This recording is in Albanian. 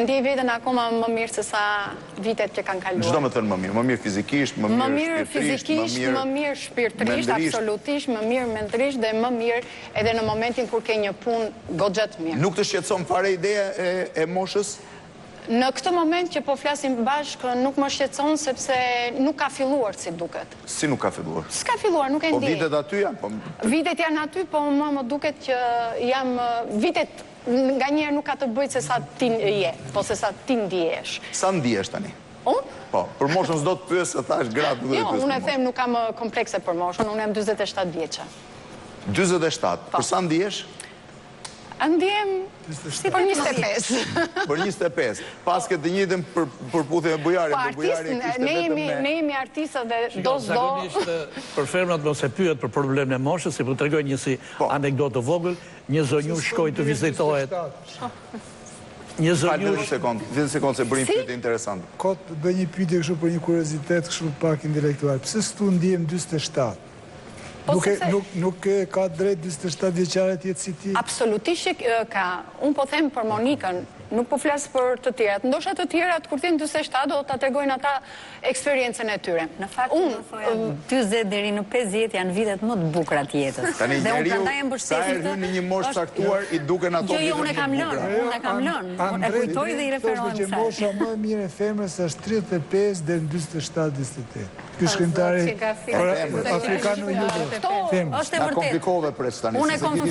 ndjej veten akoma më mirë se sa vitet që kanë kaluar. Çdo më thënë më mirë fizikisht, më mirë fizikisht, më mirë shpirtërisht, absolutisht, më mirë mendrisht dhe më mirë edhe në momentin kur ke një punë goxha të mirë. Nuk të shqetëson fare ideja e moshës? Në këtë moment që po flasim bashkë, nuk më shqetëson sepse nuk ka filluar si duket. Si nuk ka filluar? S'ka filluar, nuk e ndjej. Po vitet aty janë? Vitet janë aty, po më duket që jam vitet nga njerë nuk ka të bëjt se sa ti je, po se sa ti ndjesh. Sa ndjesh tani? Unë? Po, për moshën s'do të pyes se thash gratë dhe Jo, unë e them nuk kam komplekse për moshën, unë jam 47 vjeça. 47, për sa ndjesh? Ndjem për 25. Për 25. Pas këtë të njëjtën përputhje me bujarin, Po artist, ne jemi artistë dhe do. Për fermat mos e pyet për problemin e moshës, si po tregoj një si anekdotë të vogël, një zonjush shkoi të vizitohet. Një zonjush 10 sekond se bëri një pyetje interesante. Ka të bëj një pyetje kështu për një kuriozitet kështu pak intelektual. Pse s'tu ndjem 47? Nuk ka drejt 27 vjeçare të jetë si ti? Absolutisht që ka. Unë po them për Monikën, nuk po flas për të tjerat. Ndoshta të tjerat kur tin 47 do ta tregojnë ata eksperiencën e tyre. Në fakt, unë 40 deri në 50 janë vitet më të bukura të jetës. Tani njeriu sa herë hyn në një moshë caktuar i duken ato vitet. Jo, unë e kam lënë. E kujtoj dhe i referohem kësaj. Mosha më e mirë e femrës është 35 deri në 47-48. Ky shkrimtari afrikan në jugo. Është e vërtetë. Komplikove pres tani.